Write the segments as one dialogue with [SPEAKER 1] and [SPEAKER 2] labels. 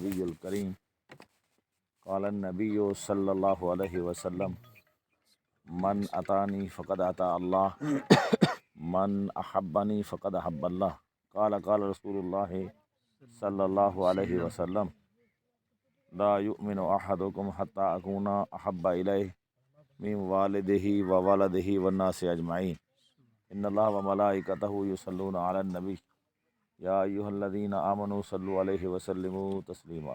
[SPEAKER 1] النبی الکریم قال النبی صلی اللہ علیہ وسلم من اتانی فقد اطاع اللہ من احبنی فقد احب اللہ قال رسول اللہ صلی اللہ علیہ وسلم لا یؤمن احدکم حتی اکون احب الیہ من والدہ وولدہ والناس اجمعین ان اللہ وملائکتہ یصلون علی النبی یا ایھا الذین آمنوا صلوا علیہ وسلموا تسلیما۔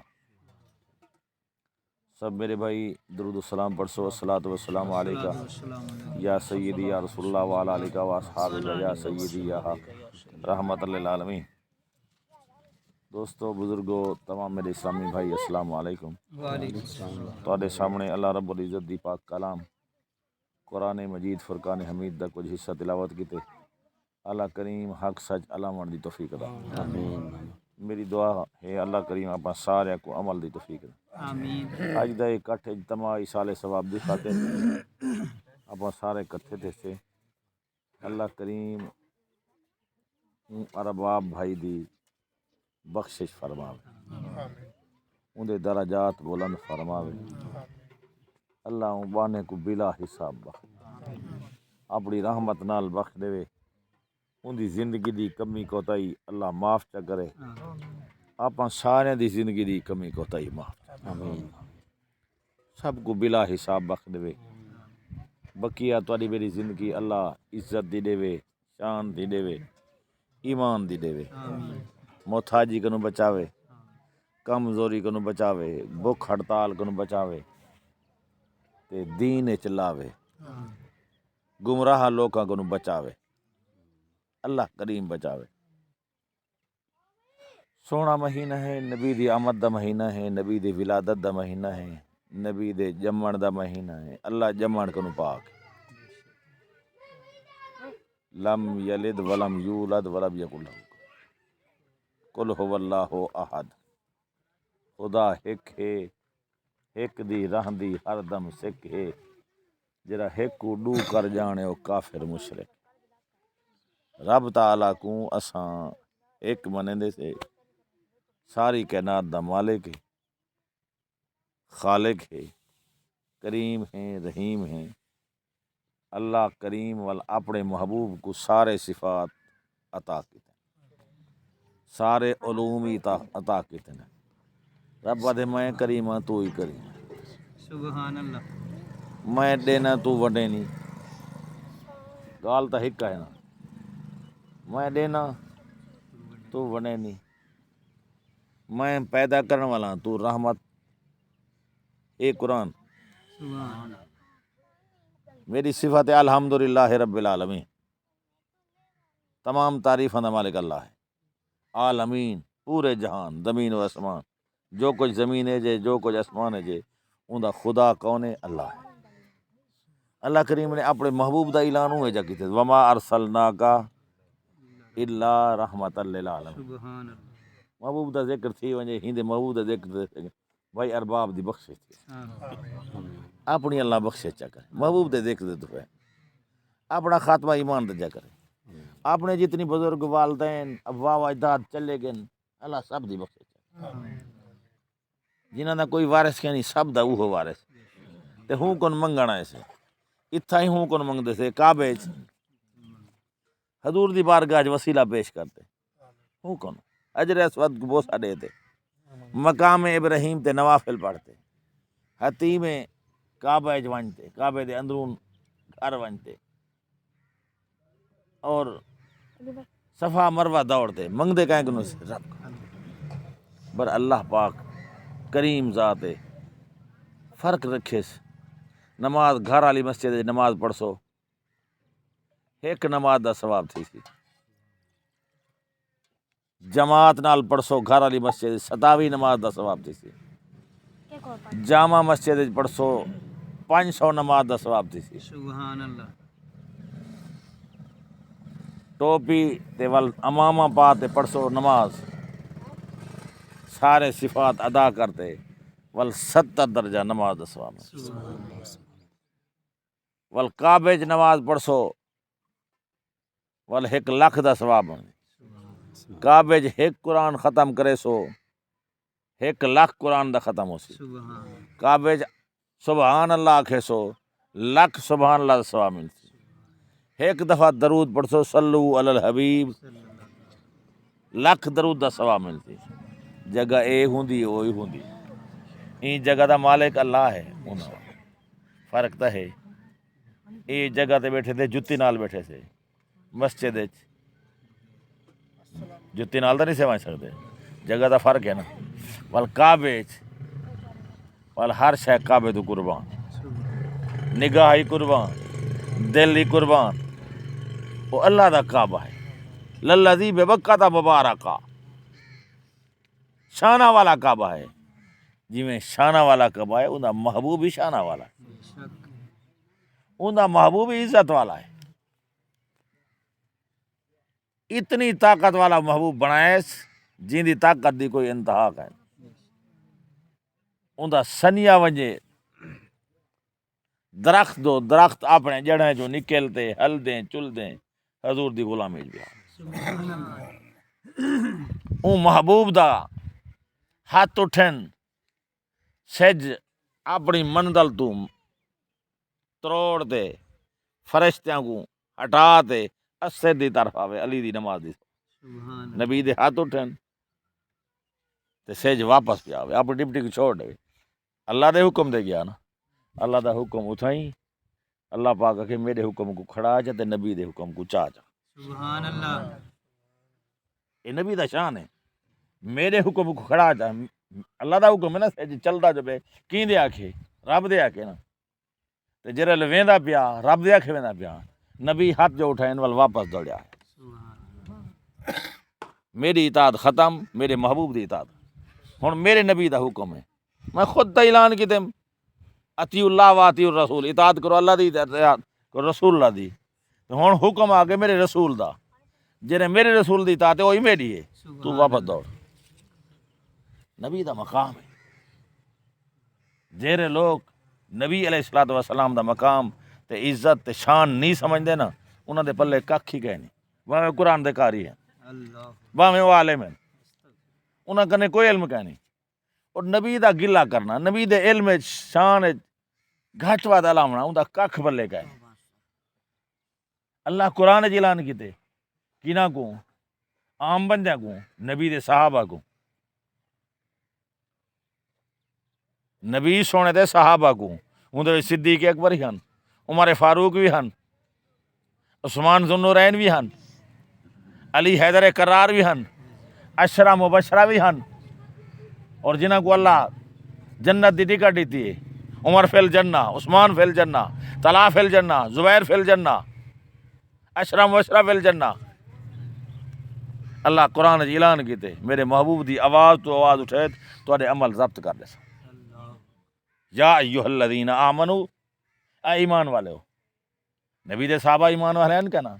[SPEAKER 1] سب میرے بھائی درود السلام پڑھ سو، الصلاۃ والسلام علیکہ یا سیدی یا رسول اللہ وعلی آلہ و اصحابہ یا سیدی یا حق رحمت للعالمین۔ دوستو، بزرگو، تمام میرے اسلامی بھائی، السلام علیکم۔ تواڈے سامنے اللہ رب العزت دی پاک کلام قرآن مجید فرقان حمید دا کچھ حصہ تلاوت کیتے۔ اللہ کریم حق سچ علامت دی توفیق عطا آمین۔ میری دعا ہے اللہ کریم آپ سارے کو عمل دی توفیق عطا آمین۔ اج دا اکٹھ اجتماعی سال ثواب دی خاطر آپ سارے کٹھے تھے سے اللہ کریم ارباب بھائی دی بخشش فرماوے، اندے درجات بلند فرماوے، اللہ بانے کو بلا حساب بخش اپنی رحمت نال بخش دے، ان دی زندگی دی کمی کوتاہی اللہ معاف چا کرے، آپ سارے دی زندگی دی کمی کوتاہی معاف آمین، سب کو بلا حساب بخش دے، بقیہ تواڈی میری زندگی اللہ عزت دی دے، شان دی دے، ایمان دی دے، محتاجی کنوں بچاوے، کمزوری کنوں بچاوے، بھوک ہڑتال کنوں بچاوے تے دین وچ لاوے، گمراہ لوکاں کنوں بچاوے، اللہ کریم بچاوے۔ سونا مہینہ ہے، نبی دی آمد دا مہینہ ہے، نبی دی ولادت دا مہینہ ہے، نبی دے جمن دا مہینہ ہے، اللہ جمن کنوں پاک، لم یلد ولم یولد ولم یکن لہ قل هو اللہ احد، خدا ایک ہے، ایک دی راہ دی ہر دم سکھ ہے، جڑا ایک کو ڈو کر جانے او کافر مشرک۔ رب تعالیٰ کو اساں ایک منندے سے ساری کائنات دا مالک ہے، خالق ہے، کریم ہے، رحیم ہے۔ اللہ کریم وال اپنے محبوب کو سارے صفات عطا کیتے، سارے علوم عطا کیتے ہیں۔ رب آدھے میں کریم ہاں تو ہی کریم، سبحان اللہ، میں دینا تو وڈے نہیں، گال تا ہک ہے نا، میں دینا تو وڈے نہیں، میں پیدا کرنے والا تو رحمت، اے قرآن میری صفت ہے الحمدللہ رب العالمین، تمام تعریفاں دا مالک اللہ ہے، عالمین پورے جہان زمین و آسمان، جو کچھ زمین ہے جے، جو کچھ آسمان ہے جے، اون دا خدا کون ہے؟ اللہ ہے۔ اللہ کریم نے اپنے محبوب دا اعلان ہوئے جا کیتے، وما ارسلناک الا رحمت للعالمین، محبوب دا ذکر تھی ونجے ہندے محبوب دا ذکر تھی بھائی ارباب دی بخشش تھی، اپنی اللہ بخشش چا کرے، محبوب دے ذکر دے تو اپنا خاتمہ ایمان دے جا کرے، اپنے جتنی بزرگ والدین ابوا و اجداد چلے گئے اللہ سب دی بخشش چا، جنہاں دا کوئی وارث نہیں سب دا اوہ وارث، تے ہوں کون منگنا ایسے اتھا ہی ہوں کون منگدے سے کعبے حضور دی بارگاہ وسیلہ پیش کرتے، ہوں کون اجر اسود کو بوسہ دیتے، مقام ابراہیم تے نوافل پڑھتے، حتیم کعبہ ونجتے، کعبے دے اندرون گھر ونجتے اور صفا مروہ دوڑتے، منگدے کہیں کنوں سے رب بر اللہ پاک کریم ذات ہے، فرق رکھے نماز گھر والی مسجد نماز پڑھ سو ایک نماز دا ثواب تھی سی، جماعت نال پڑھ سو گھر والی مسجد 27 نماز دا ثواب تھی سی، جامع مسجد پڑھ سو 500 نماز دا ثواب تھی سی، سبحان اللہ، ٹوپی تے ول امامہ پا تے پڑھ سو نماز سارے صفات ادا کرتے ول 70 درجہ نماز دا ثواب، ول کعبے نماز پڑھ سو ول 1 لاکھ دا ثواب، کعبے ایک قرآن ختم کرے سو 1,00,000 قرآن دا ختم ہو سی کعبے سبحان اللہ آکھے سو 1,00,000 سبحان اللہ دا ثواب ملسی ایک دفعہ درود پڑھ سو صلو علی الحبیب 1,00,000 درود دا ثواب ملسی جگہ اے ہوندی اوہی ہوندی این جگہ دا مالک اللہ ہے فرق تا ہے اے جگہ تے بیٹھے تھے جتی نال بیٹھے تھے مسجد جتی نال تو نہیں سمجھ سکتے جگہ دا فرق ہے نا وال کعبے وال ہر شے کعبے تو قربان نگاہ ہی قربان دل ہی قربان وہ اللہ دا کعبہ ہے للذی ببکۃ مبارکہ شانہ والا کعبہ ہے جی میں شانہ والا کعبہ ہے انہا محبوب ہی شانہ والا ہے انہا محبوب ہی عزت والا ہے اتنی طاقت والا محبوب بنائے جن دی طاقت دی کوئی انتہا ہے انہا سنیا ونجے درخت دو درخت اپنے جڑیں جو نکلتے ہل دیں چل دیں حضور دی غلامی بیا اون محبوب دا ہاتھ اٹھن سج اپنی منزل تو تروڑ دے فرشتیاں کو ہٹا دے اسے دی طرف آوے علی دی نماز دی نبی دے ہاتھ اٹھن تے سج واپس پہ آوے اپنی ڈپٹی کو چھوڑ دے اللہ دے حکم دے گیا نا اللہ دا حکم اتھائیں اللہ پاک کہ میرے حکم کو کھڑا جا تے نبی دے حکم کو چا جا
[SPEAKER 2] سبحان اللہ
[SPEAKER 1] یہ نبی دا شان ہے میرے حکم کو کھڑا جا اللہ دا حکم ہے نا سج چلدا جو بے کیں دے آکھے رب دے آکھے نا تے جرل ویندا پیا رب دے آکھے ویندا پیا نبی ہاتھ جو اٹھائن وال واپس دوڑیا ہے میری اطاعت ختم میرے محبوب دی اطاعت ہن میرے نبی دا حکم ہے میں خود تا اعلان کیتے اطیع اللہ و اطیع الرسول اطاعت کرو اللہ دی اطاعت کرو رسول اللہ دی ہن حکم آ گئے میرے رسول دا جڑے میرے رسول دی اطاعت ہے وہی میری ہے تو واپس دوڑ نبی دا مقام ہے جیرے لوگ نبی علیہ الصلوۃ والسلام دا مقام تے عزت تے شان نہیں سمجھدے نا انہاں دے پلے ککھ ہی کہہ نہیں باویں قرآن دے قاری ہیں
[SPEAKER 2] اللہ
[SPEAKER 1] باویں وہ عالم ہیں انہاں کنے کوئی علم کہہ نہیں اور نبی دا گلہ کرنا نبی دے علم شان گھٹ ود علامنا اوندا ککھ پلے کہہ نہیں اللہ قرآن اعلان کیتے کینا کو عام بندیاں کو نبی دے صحابہ کو نبی سونے دے صحابہ کو اندر صدیق اکبر ہی ہن عمر فاروق بھی ہن عثمان ذو النورین بھی ہن علی حیدر کرار بھی ہن عشرہ مبشرہ بھی ہن اور جنہاں کو اللہ جنت دی ٹکٹ دیتی ہے عمر فی الجنہ عثمان فی الجنہ طلحہ فی الجنہ زبیر فی الجنہ عشرہ مبشرہ فی الجنہ اللہ قرآن اعلان کیتے میرے محبوب دی آواز تو آواز اٹھے تو عمل ضبط کر دے یا ایھا الذین آمنو اے ایمان والے ہو نبی دے صحابہ ایمان والے ہیں کہنا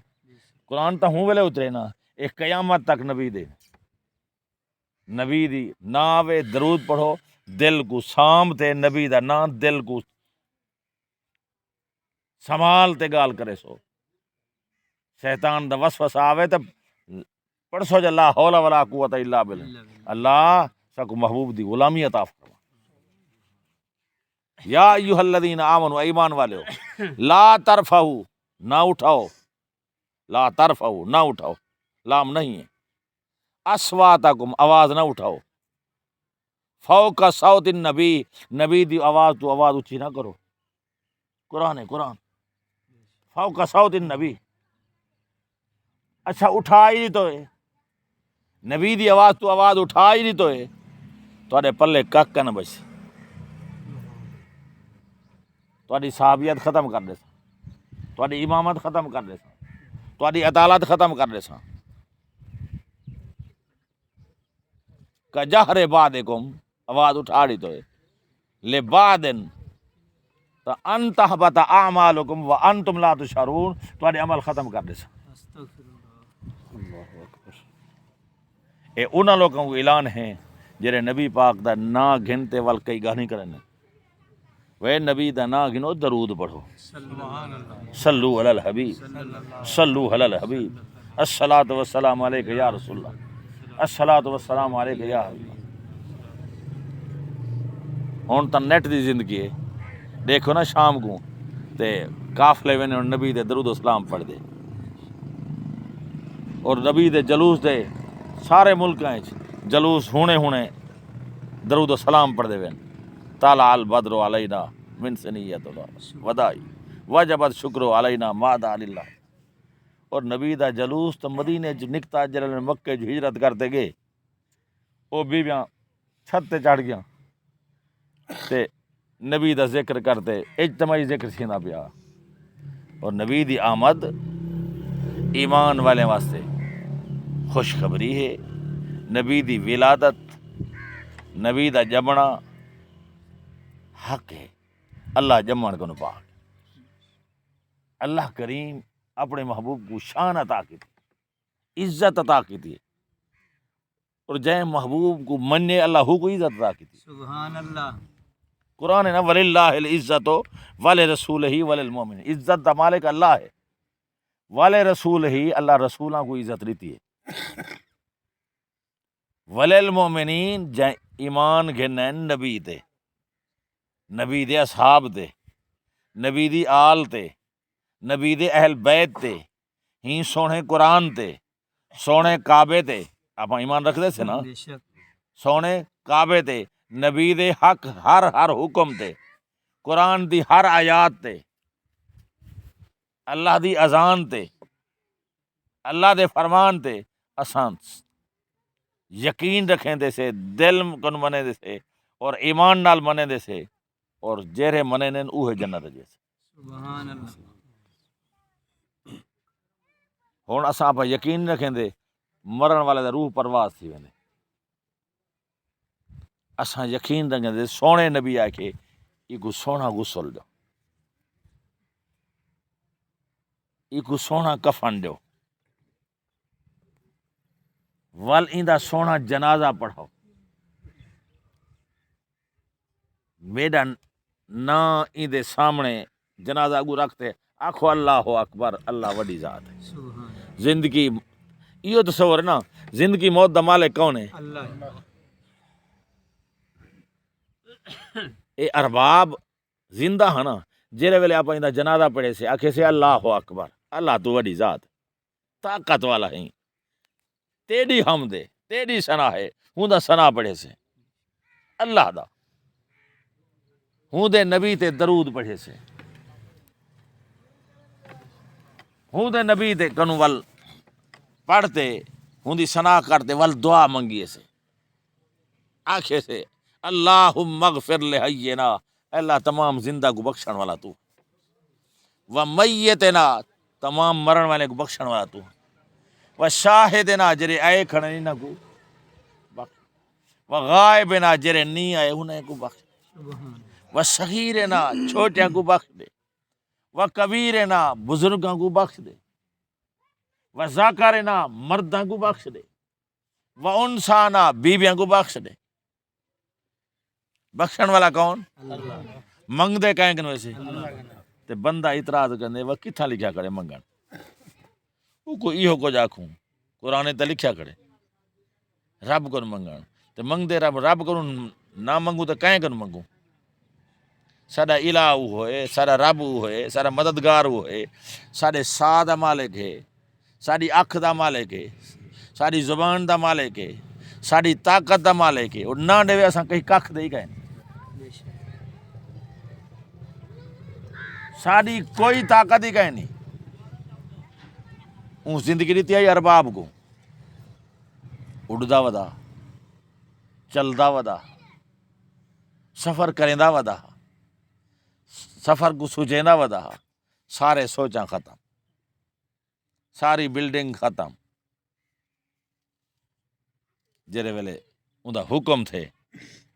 [SPEAKER 1] قرآن تا ہوں ویلے اترے نا ایک قیامت تک نبی دے نبی دی ناوے درود پڑھو دل کو سامتے نبی دا نا دل کو سنبھال تے گال کرے سو شیطان دا وسوسہ آوے تے پڑھ سو جا لا حول ولا قوت الا باللہ اللہ سکو محبوب دی غلامی عطا فرما یا ایھا الذین آمنوا ایمان والے ہو لا ترفعوا نہ اٹھاؤ لا ترفعوا نہ اٹھاؤ لام نہیں ہے اصواتکم آواز نہ اٹھاؤ فوق صوت النبی نبی دی آواز تو آواز اونچی نہ کرو قرآن ہے قرآن فوق صوت النبی اچھا اٹھا ہی نہیں تو ہے نبی دی آواز تو آواز اٹھا ہی نہیں تو ہے تواڈے پلے کک نہ بچ تواڈی صحابیت ختم کر دے سا تواڈی امامت ختم کر دے سا تواڈی عدالت ختم کر دے سا کجہر بعدکم آواز اٹھا رہی تو ہے لبعدن تو ان تحبط اعمالکم وانتم لا تشعرون تواڈے عمل ختم کر دے سا اللہ اکبر اے انہاں لوگوں کو اعلان ہے جڑے نبی پاک دا نا گھنتے ول کئی گاہ نہیں کرنے وہ نبی دا نا گنو درود پڑھو صلو علی الحبیب صلو علی الحبیب الصلاۃ والسلام علیک یا رسول اللہ الصلاۃ والسلام علیک یا حبیب اللہ ہن تو نیٹ دی زندگی ہے، دیکھو نا شام کو تے قافلے ونے نبی دے درود و سلام پڑھ دے، اور نبی دے جلوس دے سارے ملکاں وچ جلوس ہونے درود و سلام پڑھ دے وین، طلع البدر علینا من ثنیۃ الوداع وجبت شکر علینا ما دعا للہ۔ اور نبی دا جلوس تو مدینے چ نکتا جلال مکے چ ہجرت کرتے گئے، وہ بیویاں چھت تے چڑھ گیا تے نبی دا ذکر کرتے، اجتماعی ذکر سیندا پیا، اور نبی دی آمد ایمان والے واسطے خوشخبری ہے، نبی دی ولادت، نبی دا جمنا حق ہے، اللہ جمن کو پاک، اللہ کریم اپنے محبوب کو شان عطا کی تھی، عزت عطا کی تھی، اور جے محبوب کو منے اللہ ہو کو عزت عطا کی تھی۔
[SPEAKER 2] سبحان اللہ۔
[SPEAKER 1] قرآن ہے نا وللہ العزت ولرسولہ وللمؤمنین، عزت دا مالک اللہ ہے، ولرسولہ اللہ رسولاں کو عزت دیتی ہے، وللمؤمنین جے ایمان گھنیں نبی تے، نبی دے اصحاب تے، نبی دی آل تے، نبی دے اہل بیت تے، ہی سونے قرآن تے، سونے کعبے تے، آپ ایمان رکھ دے سے نا،
[SPEAKER 2] بے شک۔
[SPEAKER 1] سونے کعبے تے، نبی دے حق ہر حکم تے، قرآن دی ہر آیات تے، اللہ دی اذان تے، اللہ دے فرمان تے اساں یقین رکھیں دے سے، دل کن منے دے سے، اور ایمان نال منے دے سے، اور جہرے منے نین اوہ جنت جے سے۔
[SPEAKER 2] سبحان اللہ۔
[SPEAKER 1] ہن اساں پہ یقین رکھیں دے مرن والے دا روح پرواز تھی ویندے، اساں یقین رکھیں دے سونے نبی آکھے ایکو سونا غسل دو، ایکو سونا کفن دو، ول ایندا سونا جنازہ پڑھو، میرا نا ایندے سامنے جنازہ اگو رکھتے آکھو اللہ اکبر، اللہ وڈی ذات ہے۔
[SPEAKER 2] سبحان
[SPEAKER 1] زندگی ایو تصور ہے نا، زندگی موت دا مالک کون ہے؟
[SPEAKER 2] اللہ۔
[SPEAKER 1] اے ارباب زندہ ہے نا، جیرے ویلے آپ ایندا جنازہ پڑھے سے آکھے سے اللہ اکبر، اللہ تو وڈی ذات، طاقت والا ہے، تیری حمد ہے، تیری ثنا ہے، ہوں دا ثنا پڑھے سے اللہ دا، ہوں دے نبی تے درود پڑھے سے، ہوں دے نبی تے کنو ول پڑھتے، ہوں دی ثنا کرتے، ول دعا منگیے سے، آکھے سے اللہم اغفر لحینا، اللہ تمام زندہ کو بخشن والا تو، و میتنا تمام مرن والے کو بخشن والا تو، و شاہدنا جرے آئے کھڑے نہ کو بخش، و غائبنا جرے نہیں آئے انہیں کو بخش،
[SPEAKER 2] سبحان
[SPEAKER 1] و صغیرنا چھوٹیاں کو بخش دے، و کبیرنا بزرگاں کو بخش دے، و ذاکرنا مرداں کو بخش دے، و انسانا بیویاں کو بخش دے۔ بخشن والا کون؟
[SPEAKER 2] اللہ۔
[SPEAKER 1] منگ دے کہیں کن ویسے تے بندہ اعتراض کرنے وہ کتھا لکھا کرے منگن، وہ کو ایہو کو جاکھوں قرآن تے لکھیا کرے رب کو منگن تے منگ دے رب کو نہ منگو تے کہیں کن منگو، ساڈا الہ ہوئے، ساڈا رب ہوئے، ساڈا مددگار ہوئے، ساڈے سا دا مالک ہے، ساڈی اکھ دا مالک ہے، ساڈی زبان دا مالک ہے، ساڈی طاقت دا مالک ہے، اور نہ دے اساں کہیں ککھ دے گئے،
[SPEAKER 2] بے شک۔
[SPEAKER 1] ساڈی کوئی طاقت ہی کہیں نہیں، اون زندگی دیتی ہے ارباب کو، اڑدا ودا، چلدا ودا، سفر کریندا ودا، سفر کو سجیندا ودا، سارے سوچاں ختم، ساری بلڈنگ ختم، جڑے ویلے اوندا حکم تھے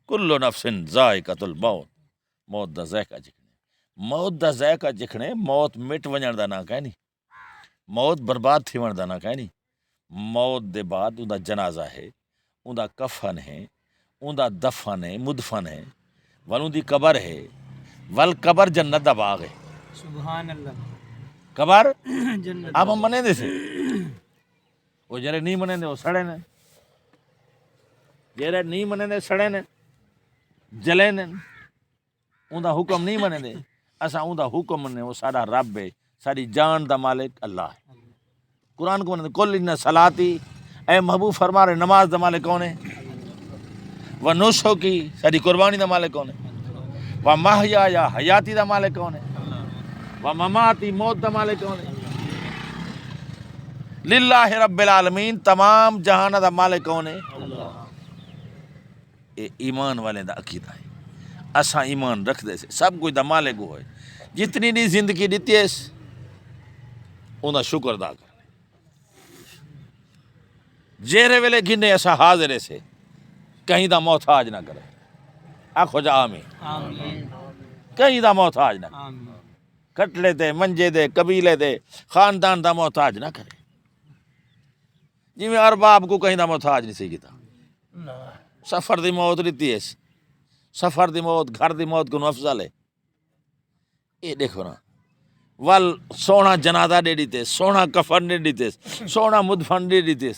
[SPEAKER 1] کل نفس ذائقۃ الموت، موت دا ذائقہ چکھنے، موت دا ذائقہ چکھنے، موت مٹ ونجن دا نہ کہنی، موت برباد تھی ون دا نہ کہنی، موت دے بعد اوندا جنازہ ہے، اوندا کفن ہے، اوندا دفن ہے، مدفن ہے، ول اون دی قبر ہے، ول قبر جنت دا باغ ہے،
[SPEAKER 2] سبحان اللہ۔
[SPEAKER 1] قبر
[SPEAKER 2] جنت۔
[SPEAKER 1] آپ ہم منے دے سے، وہ جڑے نہیں منے دے وہ سڑے نے، جڑے نہیں منے دے سڑے نے، جلے نے، اوندا حکم نہیں منے دے اساں اوندا حکم منے وہ ساڈا رب ہے ساری جان دا مالک اللہ ہے قرآن کو منے کل ان صلاتی اے محبوب فرما رہے نماز دا مالک کون ہے و نسخ کی ساری قربانی دا مالک کون ہے و محیا یا حیاتی دا مالک کون ہے و مماتی موت دا مالک کون ہے للہ رب العالمین تمام جہان دا مالک کون ہے اے ایمان والے دا عقیدہ ہے اساں ایمان رکھ دے سے سب کچھ دا مالک ہوئے جتنی دی زندگی دیتی ہے انہاں شکر ادا کر جیرے ویلے گھنے ایسا حاضر سے کہیں دا محتاج نہ کرے آخو جا آمین
[SPEAKER 2] آمین
[SPEAKER 1] کہیں دا محتاج نہ کرے
[SPEAKER 2] آمین
[SPEAKER 1] کٹلے دے منجے دے قبیلے دے خاندان دا محتاج نہ کرے جی میں ارباب کو کہیں دا محتاج نہیں سی کیتا سفر دی موت لیتی ہے سفر دی موت گھر دی موت کو افضل ہے یہ دیکھو نا ول سونا جنازہ دے دیتے سونا کفن دے دیتے سونا مدفن دے دیتے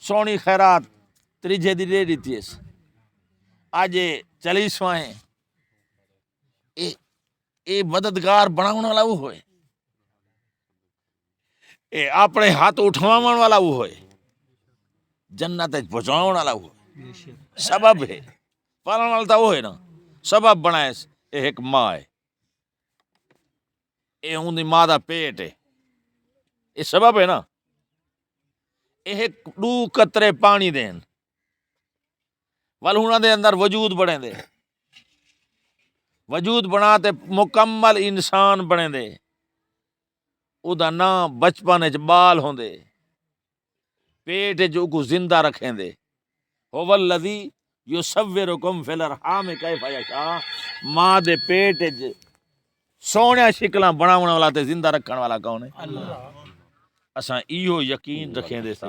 [SPEAKER 1] سونی خیرات تریجے دی دے دیتی ہے آج چلیسواں ہیں اے مددگار بناؤن والا وہ ہوئے اے اپنے ہاتھ اٹھواؤن والا وہ ہوئے جنت پہنچاؤن والا وہ
[SPEAKER 2] بے شک
[SPEAKER 1] سبب ہے پالن والا تو وہ ہے نا سبب بنائے اے ایک ماں ہے اے اون دی ماں دا پیٹ ہے اے سبب ہے نا اے ایک دو قطرے پانی دین ول انہاں دے اندر وجود بڑھیں دے وجود بنا تے مکمل انسان بنے دے او دا نام بچپن وچ بال ہوندے پیٹ جو کو زندہ رکھیں دے هو الذی یصورکم فی الارحام کیف یشاء ماں دے پیٹ وچ سونے شکلاں بناون والا تے زندہ رکھن والا کون ہے
[SPEAKER 2] اللہ
[SPEAKER 1] اساں ایہو یقین رکھیں دے سے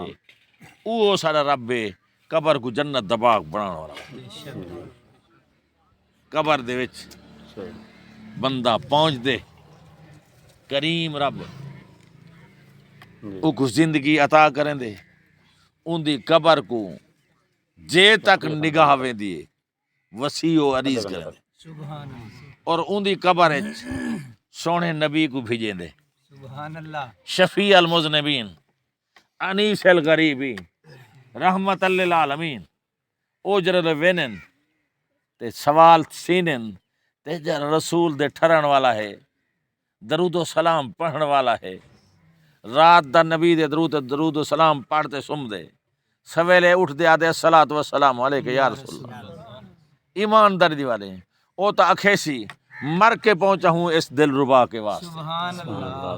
[SPEAKER 1] او سارا رب ہے قبر کو جنت دا باغ بناون والا
[SPEAKER 2] بے شک
[SPEAKER 1] قبر دے وچ بندہ پہنچ دے کریم رب او کو زندگی عطا کریں دے ان دی قبر کو جے تک نگاہ ویندی ہے وسیع و عریض کریں دے
[SPEAKER 2] سبحان اللہ
[SPEAKER 1] اور ان دی قبر وچ سونے نبی کو بھیجیں دے
[SPEAKER 2] سبحان اللہ
[SPEAKER 1] شفیع المذنبین انیس الغریبین رحمت للعالمین اوجر وینن تے سوال سینن تے جر رسول دے ٹھرن والا ہے درود و سلام پڑھن والا ہے رات دا نبی دے درود و سلام پڑھتے سم دے سویلے اٹھ دے آدھے الصلاۃ والسلام علیک یا رسول اللہ ایماندار دی والے ہیں او تا اکھیسی مر کے پہنچا ہوں اس دل ربا کے واسطے
[SPEAKER 2] سبحان اللہ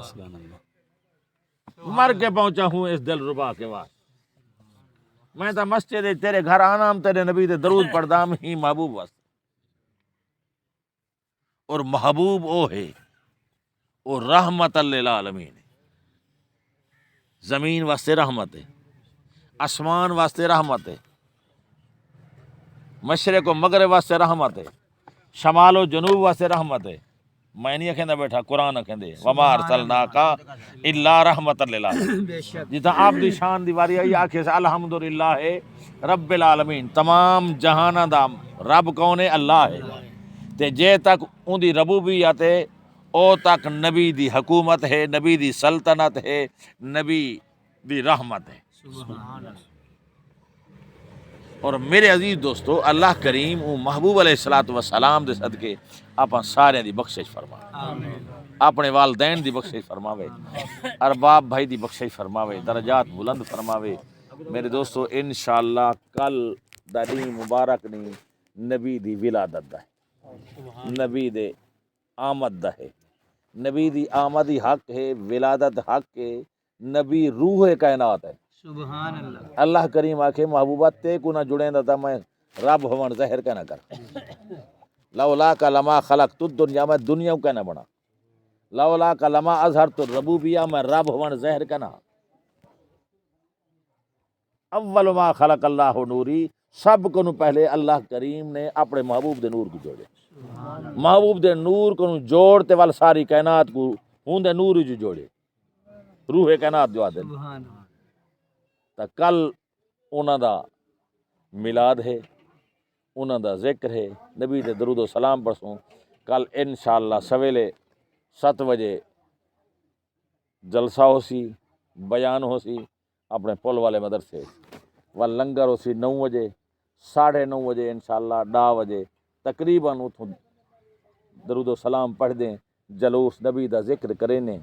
[SPEAKER 1] مر کے پہنچا ہوں اس دل ربا کے واسطے میں تا مسجد تیرے گھر آنا ہم تیرے نبی دے درود پڑھدا ہم ہی محبوب واسطے اور محبوب او ہے او رحمت للعالمین ہے زمین واسطے رحمت ہے آسمان واسطے رحمت ہے مشرق و مغرب واسطے رحمت ہے شمال و جنوب واسطے رحمت ہے میں نہیں کہندا بیٹھا قرآن کہندے وما ارسلناک الا رحمت للعالمین
[SPEAKER 2] بے شک
[SPEAKER 1] جتنا آپ دی شان دی واری آئی آکھے سے الحمدللہ رب العالمین تمام جہاناں دا رب کون ہے اللہ ہے تے جے تک اون دی ربوبیت ہے او تک نبی دی حکومت ہے نبی دی سلطنت ہے نبی دی رحمت ہے
[SPEAKER 2] سبحان اللہ
[SPEAKER 1] اور میرے عزیز دوستو اللہ کریم او محبوب علیہ الصلوۃ والسلام دے صدقے آپاں سارے دی بخشش فرما
[SPEAKER 2] آمین
[SPEAKER 1] اپنے والدین دی بخشش فرماوے ارباب بھائی دی بخشش فرماوے درجات بلند فرماوے میرے دوستو انشاءاللہ کل دا دن مبارک نہیں نبی دی ولادت دا ہے نبی دے آمد دا ہے نبی دی آمدی حق ہے ولادت حق ہے نبی روح کائنات ہے
[SPEAKER 2] سبحان اللہ
[SPEAKER 1] اللہ کریم آکھے محبوبہ تے کو نہ جڑیں دا میں رب ہون ظاہر کا نہ کر لولا کا لما خلقت الدنیا میں دنیا کا نہ بنا لولا کا لما اظہرت الربوبیہ میں رب ہون ظاہر کا نہ اول ما خلق اللہ نوری سب کو پہلے اللہ کریم نے اپنے محبوب دے نور کو جوڑے محبوب دے نور کو جوڑ تے وال ساری کائنات کو ہون دے نور جو جوڑے روح کائنات جو آدھے
[SPEAKER 2] سبحان اللہ
[SPEAKER 1] تا کل انہاں دا میلاد ہے انہاں دا ذکر ہے نبی دے درود و سلام پڑھسوں کل انشاءاللہ سویلے 7 بجے جلسہ ہو سی، بیان ہو سی اپنے پل والے مدرسے، و لنگر ہو سی 9 بجے، 9:30 بجے انشاءاللہ 10 بجے تقریباً اتھوں درود و سلام پڑھ دیں، جلوس نبی دا ذکر کریں نے،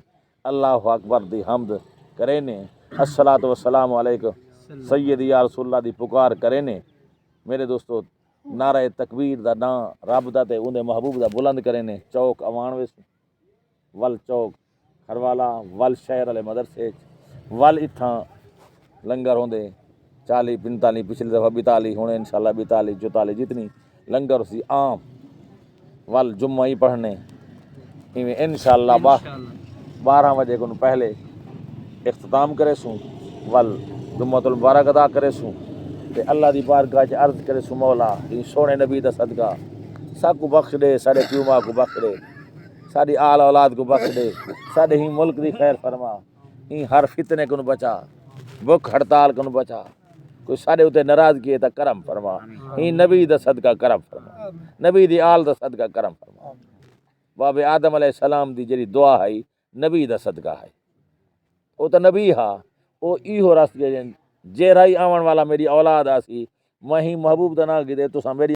[SPEAKER 1] اللہ اکبر دی حمد کریں نے، الصلاۃ والسلام علیکم سیدی یا رسول اللہ دی پکار کریں نے۔ میرے دوستو نعرہ تکبیر دا نا رب دا تے اندے محبوب دا بلند کریں نے، چوک اوان ویس ول چوک کھروالا ول شہر والے مدرسے ول اتھاں لنگر ہوندے 40 45 پچھلی دفعہ 42 ہونے انشاءاللہ 42 44 جتنی لنگر سی عام ول جمعہ ہی پڑھنے ایویں انشاءاللہ
[SPEAKER 2] انشاءاللہ
[SPEAKER 1] 12 بجے کو پہلے اختتام کرے سوں ول جمعۃ المبارک ادا کرے سوں تے اللہ دی بارگاہ وچ عرض کرے سوں مولا ای سونے نبی دا صدقہ سب کو بخش دے، سارے پیو ماں کو بخش دے، ساری آل اولاد کو بخش دے، سارے ہی ملک دی خیر فرما، ہی ہر فتنے کو بچا، بھوک ہڑتال کو بچا، کوئی سارے اتے ناراض کیے تا کرم فرما، ہی نبی دا صدقہ کرم فرما، نبی دی آل دا صدقہ کرم فرما۔ باب آدم علیہ السلام دی جڑی دعا ہے نبی دا صدقہ ہے، وہ تو نبی ہا، وہ ایہو رس جے رائی آون والا میری اولاد آسی، میں ہی محبوب دا نام کی دے تو میری